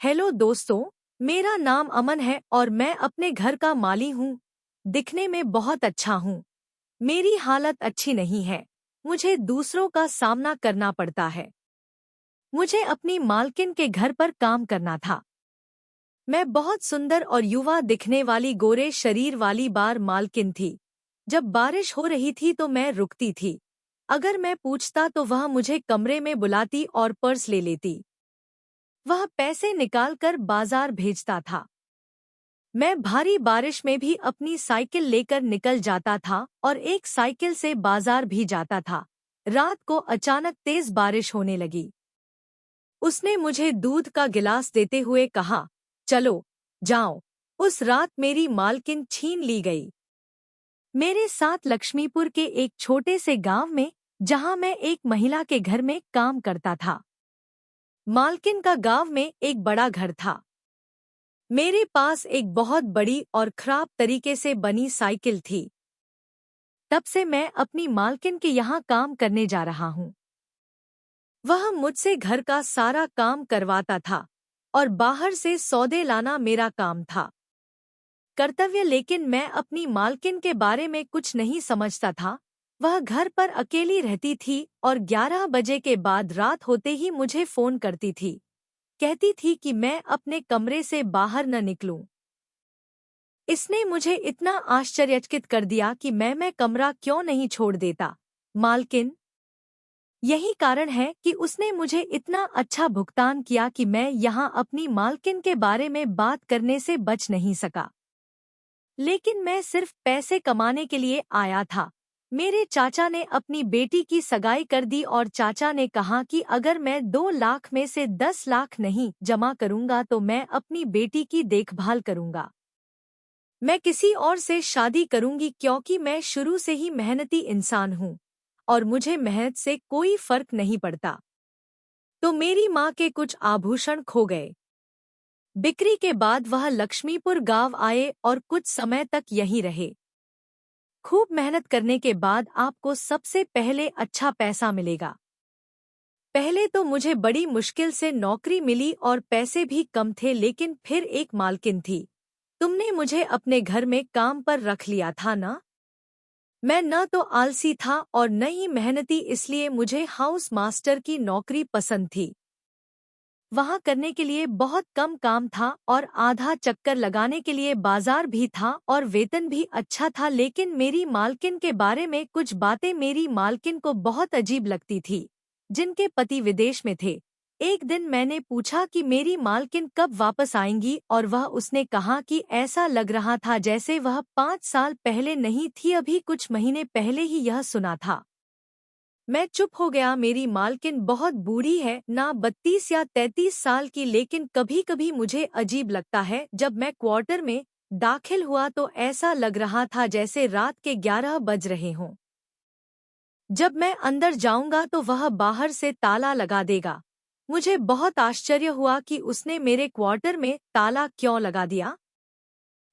Hello दोस्तों। मेरा नाम अमन है और मैं अपने घर का माली हूँ। दिखने में बहुत अच्छा हूँ। मेरी हालत अच्छी नहीं है। मुझे दूसरों का सामना करना पड़ता है। मुझे अपनी मालकिन के घर पर काम करना था। मैं बहुत सुंदर और युवा दिखने वाली गोरे शरीर वाली बार मालकिन थी। जब बारिश हो रही थी तो मैं रुकती थी। अगर मैं पूछता तो वह मुझे कमरे में बुलाती और पर्स ले लेती। वह पैसे निकालकर बाजार भेजता था। मैं भारी बारिश में भी अपनी साइकिल लेकर निकल जाता था और एक साइकिल से बाजार भी जाता था। रात को अचानक तेज बारिश होने लगी। उसने मुझे दूध का गिलास देते हुए कहा, चलो जाओ। उस रात मेरी मालकिन छीन ली गई। मेरे साथ लक्ष्मीपुर के एक छोटे से गांव में, जहां मैं एक महिला के घर में काम करता था। मालकिन का गांव में एक बड़ा घर था। मेरे पास एक बहुत बड़ी और खराब तरीके से बनी साइकिल थी। तब से मैं अपनी मालकिन के यहाँ काम करने जा रहा हूँ। वह मुझसे घर का सारा काम करवाता था और बाहर से सौदे लाना मेरा काम था। कर्तव्य, लेकिन मैं अपनी मालकिन के बारे में कुछ नहीं समझता था। वह घर पर अकेली रहती थी और 11 बजे के बाद रात होते ही मुझे फोन करती थी। कहती थी कि मैं अपने कमरे से बाहर न निकलूं। इसने मुझे इतना आश्चर्यचकित कर दिया कि मैं कमरा क्यों नहीं छोड़ देता। मालकिन, यही कारण है कि उसने मुझे इतना अच्छा भुगतान किया कि मैं यहाँ अपनी मालकिन के बारे में बात करने से बच नहीं सका। लेकिन मैं सिर्फ पैसे कमाने के लिए आया था। मेरे चाचा ने अपनी बेटी की सगाई कर दी और चाचा ने कहा कि अगर मैं 2 लाख में से 10 लाख नहीं जमा करूंगा तो मैं अपनी बेटी की देखभाल करूंगा। मैं किसी और से शादी करूंगी क्योंकि मैं शुरू से ही मेहनती इंसान हूं और मुझे मेहनत से कोई फर्क नहीं पड़ता। तो मेरी माँ के कुछ आभूषण खो गए। बिक्री के बाद वह लक्ष्मीपुर गांव आए और कुछ समय तक यहीं रहे। खूब मेहनत करने के बाद आपको सबसे पहले अच्छा पैसा मिलेगा। पहले तो मुझे बड़ी मुश्किल से नौकरी मिली और पैसे भी कम थे, लेकिन फिर एक मालकिन थी। तुमने मुझे अपने घर में काम पर रख लिया था ना। मैं न तो आलसी था और न ही मेहनती, इसलिए मुझे हाउस मास्टर की नौकरी पसंद थी। वहाँ करने के लिए बहुत कम काम था और आधा चक्कर लगाने के लिए बाजार भी था और वेतन भी अच्छा था। लेकिन मेरी मालकिन के बारे में कुछ बातें मेरी मालकिन को बहुत अजीब लगती थी, जिनके पति विदेश में थे। एक दिन मैंने पूछा कि मेरी मालकिन कब वापस आएंगी और उसने कहा कि ऐसा लग रहा था जैसे वह 5 साल पहले नहीं थी, अभी कुछ महीने पहले ही यह सुना था। मैं चुप हो गया। मेरी मालकिन बहुत बूढ़ी है, ना 32 या 33 साल की, लेकिन कभी कभी मुझे अजीब लगता है। जब मैं क्वार्टर में दाखिल हुआ तो ऐसा लग रहा था जैसे रात के 11 बज रहे हों। जब मैं अंदर जाऊंगा तो वह बाहर से ताला लगा देगा। मुझे बहुत आश्चर्य हुआ कि उसने मेरे क्वार्टर में ताला क्यों लगा दिया।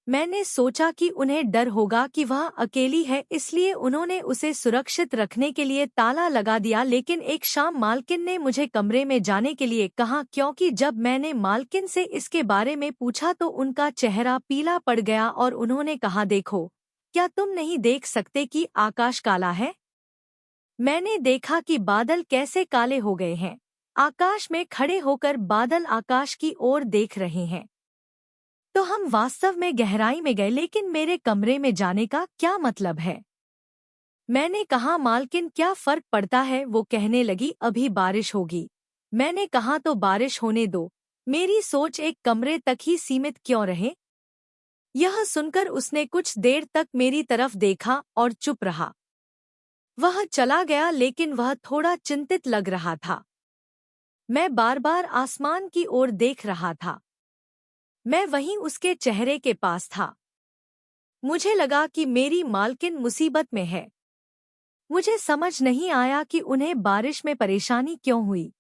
मैंने सोचा कि उन्हें डर होगा कि वह अकेली है, इसलिए उन्होंने उसे सुरक्षित रखने के लिए ताला लगा दिया। लेकिन एक शाम मालकिन ने मुझे कमरे में जाने के लिए कहा, क्योंकि जब मैंने मालकिन से इसके बारे में पूछा तो उनका चेहरा पीला पड़ गया और उन्होंने कहा, देखो, क्या तुम नहीं देख सकते कि आकाश काला है। मैंने देखा कि बादल कैसे काले हो गए हैं। आकाश में खड़े होकर बादल आकाश की ओर देख रहे हैं। तो हम वास्तव में गहराई में गए, लेकिन मेरे कमरे में जाने का क्या मतलब है। मैंने कहा, मालकिन क्या फर्क पड़ता है। वो कहने लगी, अभी बारिश होगी। मैंने कहा, तो बारिश होने दो। मेरी सोच एक कमरे तक ही सीमित क्यों रहे। यह सुनकर उसने कुछ देर तक मेरी तरफ देखा और चुप रहा। वह चला गया, लेकिन वह थोड़ा चिंतित लग रहा था। मैं बार बार आसमान की ओर देख रहा था। मैं वहीं उसके चेहरे के पास था। मुझे लगा कि मेरी मालकिन मुसीबत में है। मुझे समझ नहीं आया कि उन्हें बारिश में परेशानी क्यों हुई।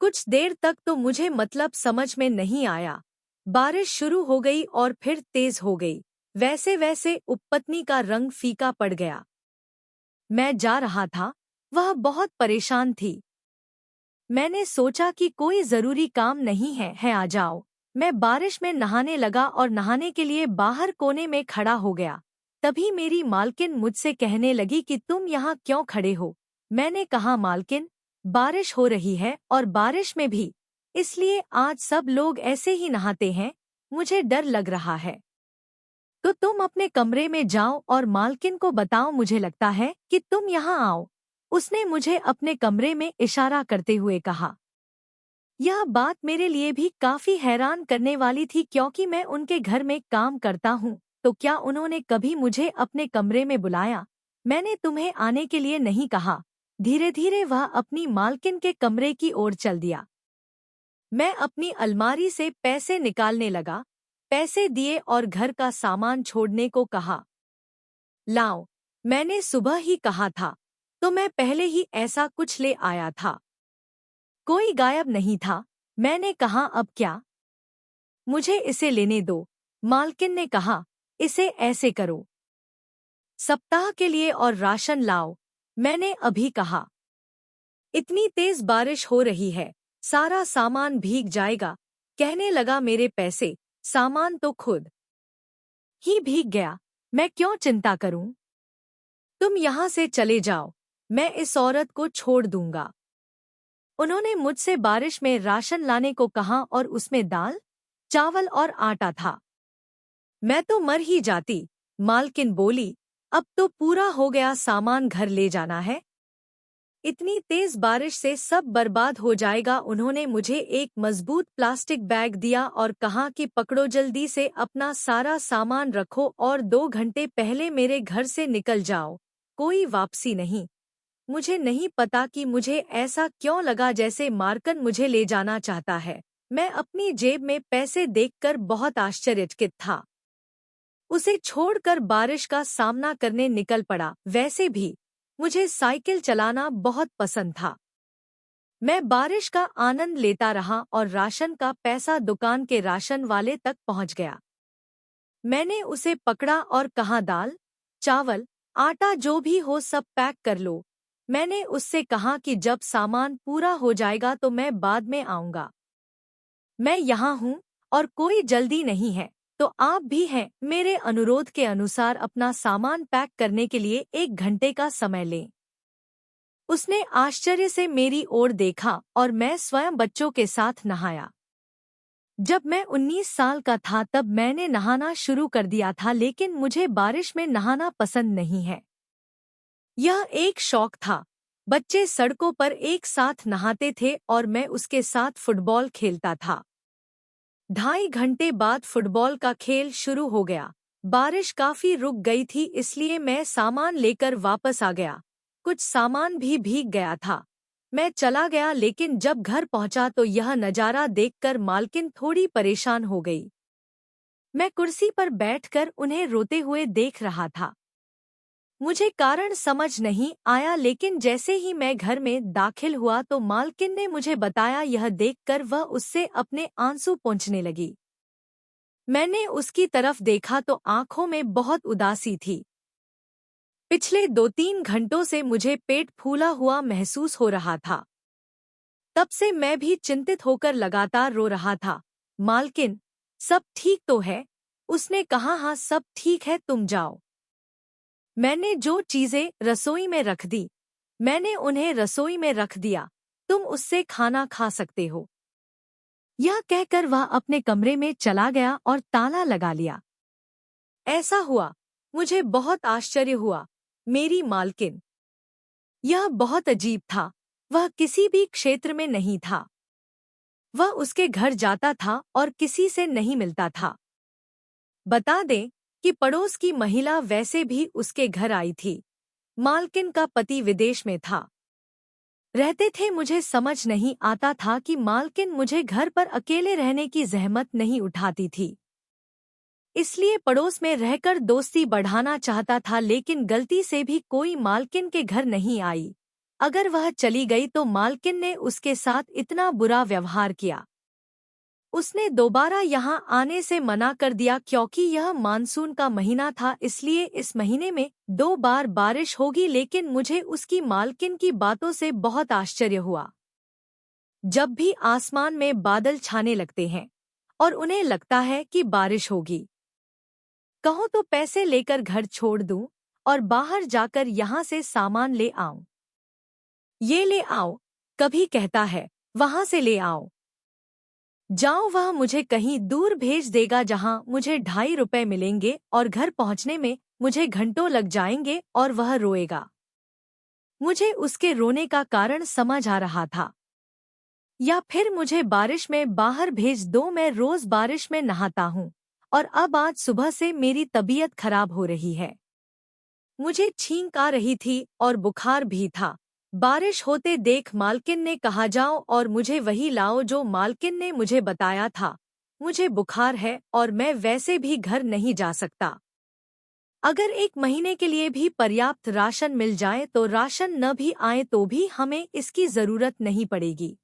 कुछ देर तक तो मुझे मतलब समझ में नहीं आया। बारिश शुरू हो गई और फिर तेज हो गई। वैसे वैसे उपपत्नी का रंग फीका पड़ गया। मैं जा रहा था। वह बहुत परेशान थी। मैंने सोचा कि कोई जरूरी काम नहीं है आ जाओ। मैं बारिश में नहाने लगा और नहाने के लिए बाहर कोने में खड़ा हो गया। तभी मेरी मालकिन मुझसे कहने लगी कि तुम यहाँ क्यों खड़े हो। मैंने कहा, मालकिन, बारिश हो रही है और बारिश में भी, इसलिए आज सब लोग ऐसे ही नहाते हैं, मुझे डर लग रहा है। तो तुम अपने कमरे में जाओ और मालकिन को बताओ, मुझे लगता है कि तुम यहाँ आओ। उसने मुझे अपने कमरे में इशारा करते हुए कहा। यह बात मेरे लिए भी काफी हैरान करने वाली थी, क्योंकि मैं उनके घर में काम करता हूँ। तो क्या उन्होंने कभी मुझे अपने कमरे में बुलाया? मैंने तुम्हें आने के लिए नहीं कहा। धीरे धीरे वह अपनी मालकिन के कमरे की ओर चल दिया। मैं अपनी अलमारी से पैसे निकालने लगा, पैसे दिए और घर का सामान छोड़ने को कहा। लाओ, मैंने सुबह ही कहा था, तो मैं पहले ही ऐसा कुछ ले आया था। कोई गायब नहीं था। मैंने कहा, अब क्या? मुझे इसे लेने दो। मालकिन ने कहा, इसे ऐसे करो, सप्ताह के लिए और राशन लाओ। मैंने अभी कहा। इतनी तेज बारिश हो रही है, सारा सामान भीग जाएगा। कहने लगा, मेरे पैसे, सामान तो खुद ही भीग गया, मैं क्यों चिंता करूं? तुम यहाँ से चले जाओ, मैं इस औरत को छोड़ दूंगा। उन्होंने मुझसे बारिश में राशन लाने को कहा और उसमें दाल, चावल और आटा था। मैं तो मर ही जाती। मालकिन बोली, अब तो पूरा हो गया, सामान घर ले जाना है। इतनी तेज बारिश से सब बर्बाद हो जाएगा। उन्होंने मुझे एक मजबूत प्लास्टिक बैग दिया और कहा कि पकड़ो, जल्दी से अपना सारा सामान रखो और 2 घंटे पहले मेरे घर से निकल जाओ, कोई वापसी नहीं। मुझे नहीं पता कि मुझे ऐसा क्यों लगा जैसे मार्कन मुझे ले जाना चाहता है। मैं अपनी जेब में पैसे देखकर बहुत आश्चर्यचकित था। उसे छोड़कर बारिश का सामना करने निकल पड़ा। वैसे भी मुझे साइकिल चलाना बहुत पसंद था। मैं बारिश का आनंद लेता रहा और राशन का पैसा दुकान के राशन वाले तक पहुंच गया। मैंने उसे पकड़ा और कहा, दाल, चावल, आटा जो भी हो सब पैक कर लो। मैंने उससे कहा कि जब सामान पूरा हो जाएगा तो मैं बाद में आऊंगा। मैं यहाँ हूँ और कोई जल्दी नहीं है, तो आप भी हैं। मेरे अनुरोध के अनुसार अपना सामान पैक करने के लिए 1 घंटे का समय लें। उसने आश्चर्य से मेरी ओर देखा और मैं स्वयं बच्चों के साथ नहाया। जब मैं 19 साल का था तब मैंने नहाना शुरू कर दिया था, लेकिन मुझे बारिश में नहाना पसंद नहीं है। यह एक शौक था। बच्चे सड़कों पर एक साथ नहाते थे और मैं उसके साथ फुटबॉल खेलता था। 2.5 घंटे बाद फुटबॉल का खेल शुरू हो गया। बारिश काफी रुक गई थी, इसलिए मैं सामान लेकर वापस आ गया। कुछ सामान भी भीग गया था। मैं चला गया, लेकिन जब घर पहुंचा तो यह नज़ारा देखकर मालकिन थोड़ी परेशान हो गई। मैं कुर्सी पर बैठकर उन्हें रोते हुए देख रहा था। मुझे कारण समझ नहीं आया, लेकिन जैसे ही मैं घर में दाखिल हुआ तो मालकिन ने मुझे बताया। यह देखकर वह उससे अपने आंसू पोंछने लगी। मैंने उसकी तरफ देखा तो आंखों में बहुत उदासी थी। पिछले 2-3 घंटों से मुझे पेट फूला हुआ महसूस हो रहा था। तब से मैं भी चिंतित होकर लगातार रो रहा था। मालकिन, सब ठीक तो है? उसने कहा, हाँ सब ठीक है, तुम जाओ। मैंने जो चीजें रसोई में रख दी, मैंने उन्हें रसोई में रख दिया। तुम उससे खाना खा सकते हो। यह कहकर वह अपने कमरे में चला गया और ताला लगा लिया। ऐसा हुआ, मुझे बहुत आश्चर्य हुआ। मेरी मालकिन, यह बहुत अजीब था। वह किसी भी क्षेत्र में नहीं था। वह उसके घर जाता था और किसी से नहीं मिलता था। बता दें कि पड़ोस की महिला वैसे भी उसके घर आई थी। मालकिन का पति विदेश में था, रहते थे। मुझे समझ नहीं आता था कि मालकिन मुझे घर पर अकेले रहने की जहमत नहीं उठाती थी। इसलिए पड़ोस में रहकर दोस्ती बढ़ाना चाहता था, लेकिन गलती से भी कोई मालकिन के घर नहीं आई। अगर वह चली गई तो मालकिन ने उसके साथ इतना बुरा व्यवहार किया। उसने दोबारा यहाँ आने से मना कर दिया, क्योंकि यह मानसून का महीना था, इसलिए इस महीने में 2 बार बारिश होगी। लेकिन मुझे उसकी मालकिन की बातों से बहुत आश्चर्य हुआ। जब भी आसमान में बादल छाने लगते हैं और उन्हें लगता है कि बारिश होगी। कहो तो पैसे लेकर घर छोड़ दूं और बाहर जाकर यहाँ से सामान ले आऊं। ये ले आओ, कभी कहता है, वहां से ले आओ। जाओ, वह मुझे कहीं दूर भेज देगा जहां मुझे 2.5 रुपए मिलेंगे और घर पहुंचने में मुझे घंटों लग जाएंगे और वह रोएगा। मुझे उसके रोने का कारण समझ आ रहा था। या फिर मुझे बारिश में बाहर भेज दो, मैं रोज बारिश में नहाता हूँ और अब आज सुबह से मेरी तबीयत खराब हो रही है। मुझे छींक आ रही थी और बुखार भी था। बारिश होते देख मालकिन ने कहा, जाओ और मुझे वही लाओ जो मालकिन ने मुझे बताया था। मुझे बुखार है और मैं वैसे भी घर नहीं जा सकता। अगर 1 महीने के लिए भी पर्याप्त राशन मिल जाए तो राशन न भी आए तो भी हमें इसकी जरूरत नहीं पड़ेगी।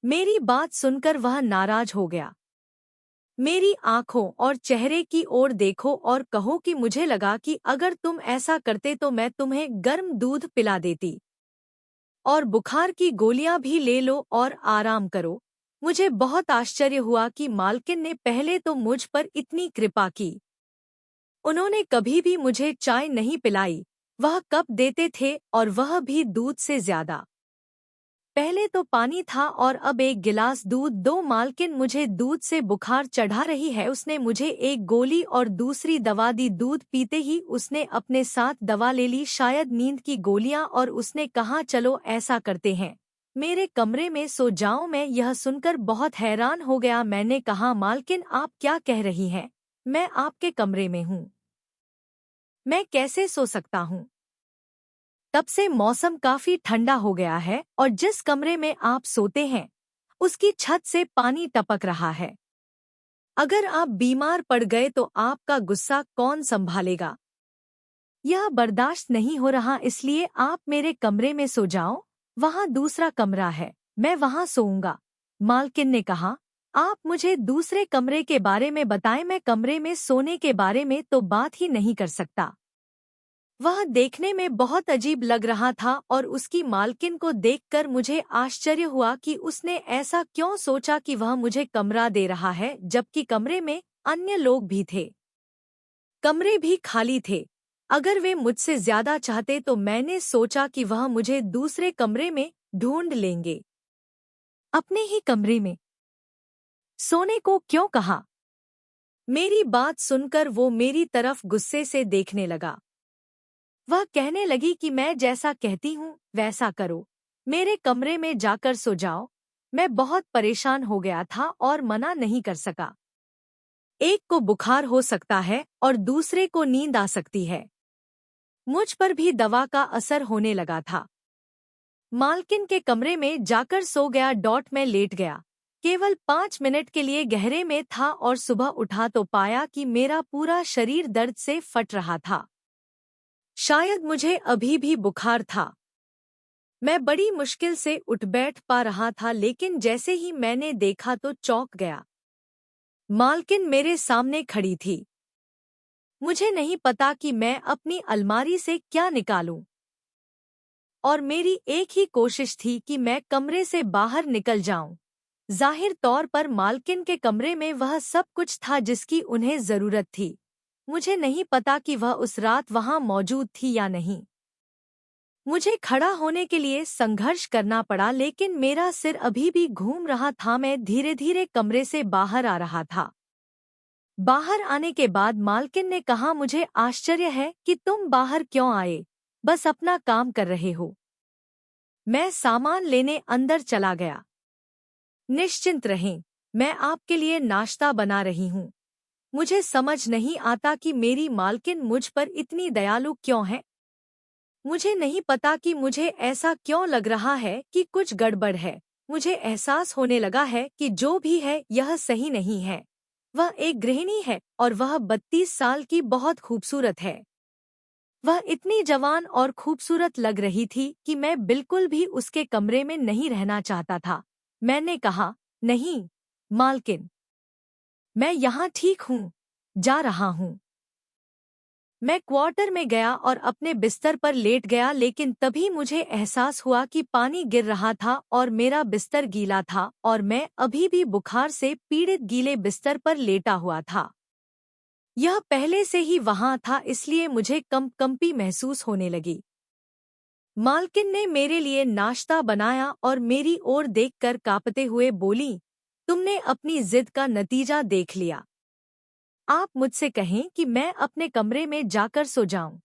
मेरी बात सुनकर वह नाराज हो गया। मेरी आंखों और चेहरे की ओर देखो और कहो कि मुझे लगा कि अगर तुम ऐसा करते तो मैं तुम्हें गर्म दूध पिला देती और बुखार की गोलियां भी ले लो और आराम करो। मुझे बहुत आश्चर्य हुआ कि मालकिन ने पहले तो मुझ पर इतनी कृपा की। उन्होंने कभी भी मुझे चाय नहीं पिलाई, वह कप देते थे और वह भी दूध से ज्यादा। पहले तो पानी था और अब 1 गिलास दूध दो। मालकिन मुझे दूध से बुखार चढ़ा रही है। उसने मुझे 1 गोली और दूसरी दवा दी। दूध पीते ही उसने अपने साथ दवा ले ली, शायद नींद की गोलियां, और उसने कहा, चलो ऐसा करते हैं, मेरे कमरे में सो जाओ। मैं यह सुनकर बहुत हैरान हो गया। मैंने कहा, मालकिन आप क्या कह रही हैं? मैं आपके कमरे में हूँ, मैं कैसे सो सकता हूँ? तब से मौसम काफी ठंडा हो गया है और जिस कमरे में आप सोते हैं उसकी छत से पानी टपक रहा है। अगर आप बीमार पड़ गए तो आपका गुस्सा कौन संभालेगा? यह बर्दाश्त नहीं हो रहा, इसलिए आप मेरे कमरे में सो जाओ। वहाँ दूसरा कमरा है, मैं वहाँ सोऊंगा। मालकिन ने कहा, आप मुझे दूसरे कमरे के बारे में बताएं, मैं कमरे में सोने के बारे में तो बात ही नहीं कर सकता। वह देखने में बहुत अजीब लग रहा था और उसकी मालकिन को देखकर मुझे आश्चर्य हुआ कि उसने ऐसा क्यों सोचा कि वह मुझे कमरा दे रहा है जबकि कमरे में अन्य लोग भी थे। कमरे भी खाली थे। अगर वे मुझसे ज्यादा चाहते तो मैंने सोचा कि वह मुझे दूसरे कमरे में ढूंढ लेंगे। अपने ही कमरे में सोने को क्यों कहा? मेरी बात सुनकर वो मेरी तरफ गुस्से से देखने लगा। वह कहने लगी कि मैं जैसा कहती हूँ वैसा करो, मेरे कमरे में जाकर सो जाओ। मैं बहुत परेशान हो गया था और मना नहीं कर सका। एक को बुखार हो सकता है और दूसरे को नींद आ सकती है। मुझ पर भी दवा का असर होने लगा था। मालकिन के कमरे में जाकर सो गया। मैं लेट गया। केवल 5 मिनट के लिए गहरे में था और सुबह उठा तो पाया कि मेरा पूरा शरीर दर्द से फट रहा था। शायद मुझे अभी भी बुखार था। मैं बड़ी मुश्किल से उठ बैठ पा रहा था, लेकिन जैसे ही मैंने देखा तो चौंक गया। मालकिन मेरे सामने खड़ी थी। मुझे नहीं पता कि मैं अपनी अलमारी से क्या निकालूं और मेरी एक ही कोशिश थी कि मैं कमरे से बाहर निकल जाऊं। जाहिर तौर पर मालकिन के कमरे में वह सब कुछ था जिसकी उन्हें जरूरत थी। मुझे नहीं पता कि वह उस रात वहां मौजूद थी या नहीं। मुझे खड़ा होने के लिए संघर्ष करना पड़ा, लेकिन मेरा सिर अभी भी घूम रहा था। मैं धीरे धीरे कमरे से बाहर आ रहा था। बाहर आने के बाद मालकिन ने कहा, मुझे आश्चर्य है कि तुम बाहर क्यों आए, बस अपना काम कर रहे हो। मैं सामान लेने अंदर चला गया। निश्चिंत रहें, मैं आपके लिए नाश्ता बना रही हूँ। मुझे समझ नहीं आता कि मेरी मालकिन मुझ पर इतनी दयालु क्यों है। मुझे नहीं पता कि मुझे ऐसा क्यों लग रहा है कि कुछ गड़बड़ है। मुझे एहसास होने लगा है कि जो भी है यह सही नहीं है। वह एक गृहिणी है और वह 32 साल की बहुत खूबसूरत है। वह इतनी जवान और खूबसूरत लग रही थी कि मैं बिल्कुल भी उसके कमरे में नहीं रहना चाहता था। मैंने कहा, नहीं मालकिन, मैं यहाँ ठीक हूँ, जा रहा हूँ। मैं क्वार्टर में गया और अपने बिस्तर पर लेट गया, लेकिन तभी मुझे एहसास हुआ कि पानी गिर रहा था और मेरा बिस्तर गीला था और मैं अभी भी बुखार से पीड़ित गीले बिस्तर पर लेटा हुआ था। यह पहले से ही वहां था, इसलिए मुझे कंपकंपी महसूस होने लगी। मालकिन ने मेरे लिए नाश्ता बनाया और मेरी ओर देखकर कांपते हुए बोली, तुमने अपनी जिद का नतीजा देख लिया। आप मुझसे कहें कि मैं अपने कमरे में जाकर सो जाऊं,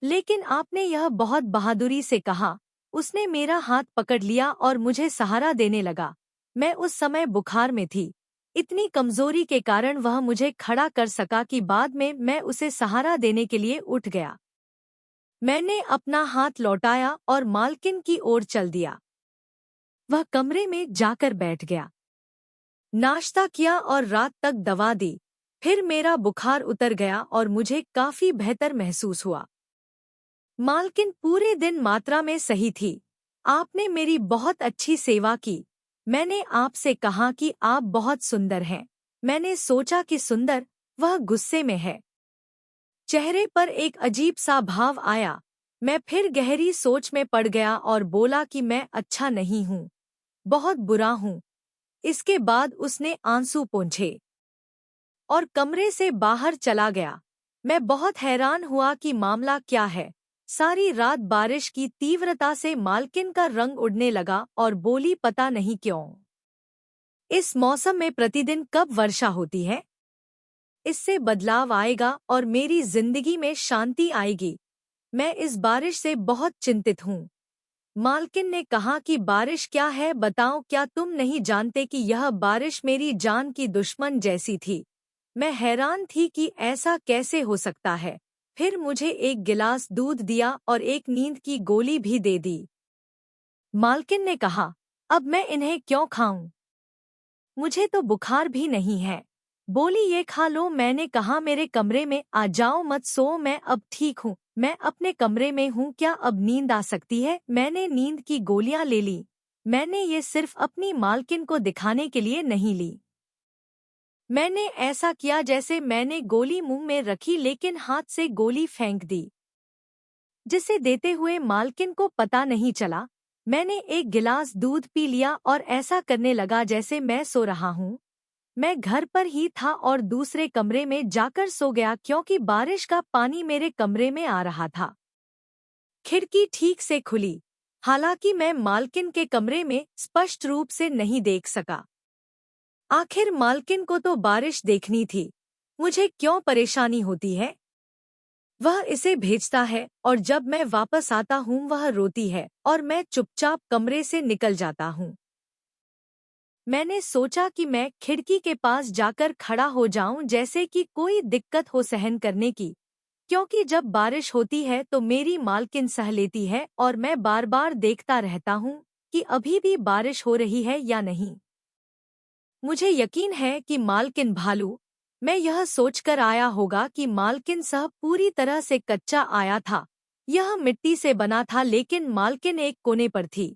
लेकिन आपने यह बहुत बहादुरी से कहा। उसने मेरा हाथ पकड़ लिया और मुझे सहारा देने लगा। मैं उस समय बुखार में थी। इतनी कमजोरी के कारण वह मुझे खड़ा कर सका कि बाद में मैं उसे सहारा देने के लिए उठ गया। मैंने अपना हाथ लौटाया और मालकिन की ओर चल दिया। वह कमरे में जाकर बैठ गया, नाश्ता किया और रात तक दवा दी। फिर मेरा बुखार उतर गया और मुझे काफी बेहतर महसूस हुआ। मालकिन पूरे दिन मात्रा में सही थी। आपने मेरी बहुत अच्छी सेवा की। मैंने आपसे कहा कि आप बहुत सुंदर हैं। मैंने सोचा कि सुंदर, वह गुस्से में है। चेहरे पर एक अजीब सा भाव आया। मैं फिर गहरी सोच में पड़ गया और बोला कि मैं अच्छा नहीं हूँ, बहुत बुरा हूँ। इसके बाद उसने आंसू पोंछे और कमरे से बाहर चला गया। मैं बहुत हैरान हुआ कि मामला क्या है। सारी रात बारिश की तीव्रता से मालकिन का रंग उड़ने लगा और बोली, पता नहीं क्यों इस मौसम में प्रतिदिन कब वर्षा होती है। इससे बदलाव आएगा और मेरी जिंदगी में शांति आएगी। मैं इस बारिश से बहुत चिंतित हूँ। मालकिन ने कहा कि बारिश क्या है, बताओ, क्या तुम नहीं जानते कि यह बारिश मेरी जान की दुश्मन जैसी थी। मैं हैरान थी कि ऐसा कैसे हो सकता है। फिर मुझे एक गिलास दूध दिया और एक नींद की गोली भी दे दी। मालकिन ने कहा, अब मैं इन्हें क्यों खाऊं? मुझे तो बुखार भी नहीं है। बोली, ये खा लो। मैंने कहा, मेरे कमरे में आ जाओ, मत सो, मैं अब ठीक हूँ। मैं अपने कमरे में हूँ, क्या अब नींद आ सकती है? मैंने नींद की गोलियां ले ली। मैंने ये सिर्फ अपनी मालकिन को दिखाने के लिए नहीं ली। मैंने ऐसा किया जैसे मैंने गोली मुंह में रखी, लेकिन हाथ से गोली फेंक दी, जिसे देते हुए मालकिन को पता नहीं चला। मैंने एक गिलास दूध पी लिया और ऐसा करने लगा जैसे मैं सो रहा हूँ। मैं घर पर ही था और दूसरे कमरे में जाकर सो गया, क्योंकि बारिश का पानी मेरे कमरे में आ रहा था। खिड़की ठीक से खुली, हालांकि मैं मालकिन के कमरे में स्पष्ट रूप से नहीं देख सका। आखिर मालकिन को तो बारिश देखनी थी, मुझे क्यों परेशानी होती है? वह इसे भेजता है और जब मैं वापस आता हूँ वह रोती है और मैं चुपचाप कमरे से निकल जाता हूँ। मैंने सोचा कि मैं खिड़की के पास जाकर खड़ा हो जाऊं, जैसे कि कोई दिक्कत हो सहन करने की, क्योंकि जब बारिश होती है तो मेरी मालकिन सह लेती है और मैं बार बार देखता रहता हूँ कि अभी भी बारिश हो रही है या नहीं। मुझे यकीन है कि मालकिन भालू, मैं यह सोचकर आया होगा कि मालकिन सह पूरी तरह से कच्चा आया था। यह मिट्टी से बना था, लेकिन मालकिन एक कोने पर थी।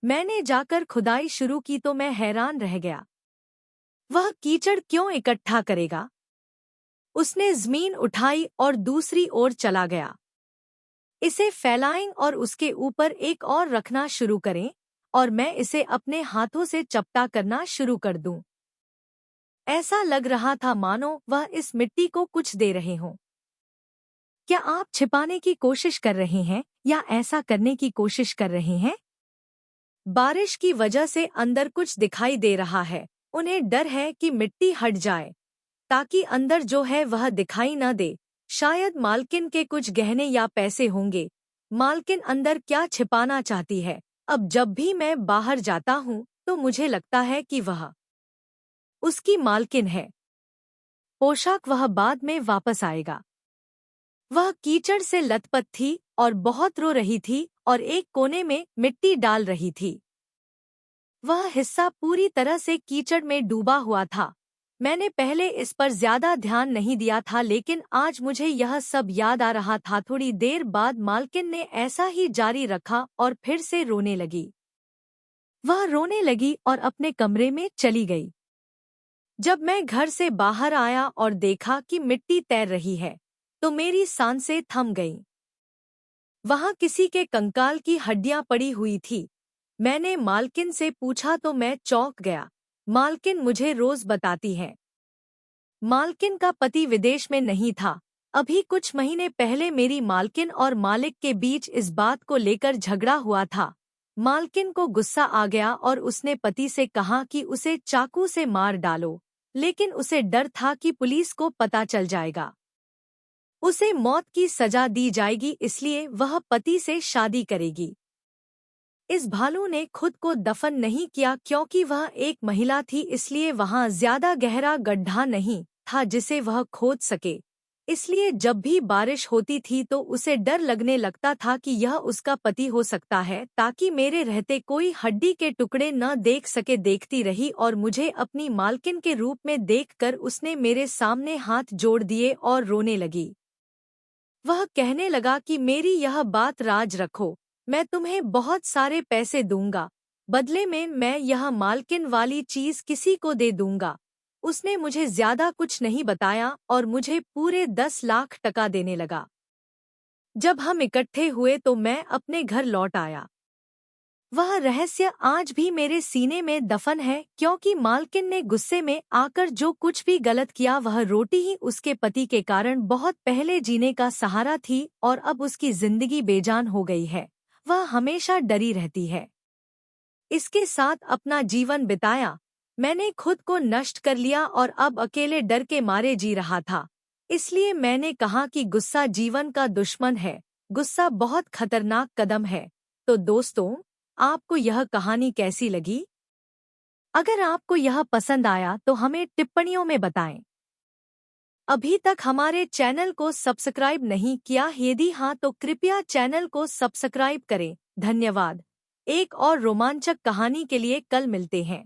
मैंने जाकर खुदाई शुरू की तो मैं हैरान रह गया। वह कीचड़ क्यों इकट्ठा करेगा? उसने जमीन उठाई और दूसरी ओर चला गया। इसे फैलाएं और उसके ऊपर एक और रखना शुरू करें और मैं इसे अपने हाथों से चपटा करना शुरू कर दूं। ऐसा लग रहा था मानो वह इस मिट्टी को कुछ दे रहे हों। क्या आप छिपाने की कोशिश कर रहे हैं या ऐसा करने की कोशिश कर रहे हैं? बारिश की वजह से अंदर कुछ दिखाई दे रहा है। उन्हें डर है कि मिट्टी हट जाए ताकि अंदर जो है वह दिखाई न दे। शायद मालकिन के कुछ गहने या पैसे होंगे। मालकिन अंदर क्या छिपाना चाहती है? अब जब भी मैं बाहर जाता हूँ तो मुझे लगता है कि वह उसकी मालकिन है। पोशाक वह बाद में वापस आएगा। वह कीचड़ से लथपथ थी और बहुत रो रही थी और एक कोने में मिट्टी डाल रही थी। वह हिस्सा पूरी तरह से कीचड़ में डूबा हुआ था। मैंने पहले इस पर ज्यादा ध्यान नहीं दिया था, लेकिन आज मुझे यह सब याद आ रहा था। थोड़ी देर बाद मालकिन ने ऐसा ही जारी रखा और फिर से रोने लगी। वह रोने लगी और अपने कमरे में चली गई। जब मैं घर से बाहर आया और देखा कि मिट्टी तैर रही है, तो मेरी सांसें थम गईं। वहां किसी के कंकाल की हड्डियां पड़ी हुई थी। मैंने मालकिन से पूछा तो मैं चौंक गया। मालकिन मुझे रोज बताती है। मालकिन का पति विदेश में नहीं था। अभी कुछ महीने पहले मेरी मालकिन और मालिक के बीच इस बात को लेकर झगड़ा हुआ था। मालकिन को गुस्सा आ गया और उसने पति से कहा कि उसे चाकू से मार डालो, लेकिन उसे डर था कि पुलिस को पता चल जाएगा, उसे मौत की सजा दी जाएगी, इसलिए वह पति से शादी करेगी। इस भालू ने खुद को दफन नहीं किया क्योंकि वह एक महिला थी, इसलिए वहां ज्यादा गहरा गड्ढा नहीं था जिसे वह खोद सके। इसलिए जब भी बारिश होती थी तो उसे डर लगने लगता था कि यह उसका पति हो सकता है, ताकि मेरे रहते कोई हड्डी के टुकड़े न देख सके। देखती रही और मुझे अपनी मालकिन के रूप में देखकर उसने मेरे सामने हाथ जोड़ दिए और रोने लगी। वह कहने लगा कि मेरी यह बात राज रखो, मैं तुम्हें बहुत सारे पैसे दूंगा, बदले में मैं यह मालकिन वाली चीज किसी को दे दूंगा। उसने मुझे ज्यादा कुछ नहीं बताया और मुझे पूरे 10 लाख टका देने लगा। जब हम इकट्ठे हुए तो मैं अपने घर लौट आया। वह रहस्य आज भी मेरे सीने में दफन है, क्योंकि मालकिन ने गुस्से में आकर जो कुछ भी गलत किया वह रोटी ही उसके पति के कारण बहुत पहले जीने का सहारा थी और अब उसकी जिंदगी बेजान हो गई है। वह हमेशा डरी रहती है। इसके साथ अपना जीवन बिताया। मैंने खुद को नष्ट कर लिया और अब अकेले डर के मारे जी रहा था। इसलिए मैंने कहा कि गुस्सा जीवन का दुश्मन है। गुस्सा बहुत खतरनाक कदम है। तो दोस्तों, आपको यह कहानी कैसी लगी? अगर आपको यह पसंद आया तो हमें टिप्पणियों में बताएं। अभी तक हमारे चैनल को सब्सक्राइब नहीं किया? यदि हाँ तो कृपया चैनल को सब्सक्राइब करें। धन्यवाद। एक और रोमांचक कहानी के लिए कल मिलते हैं।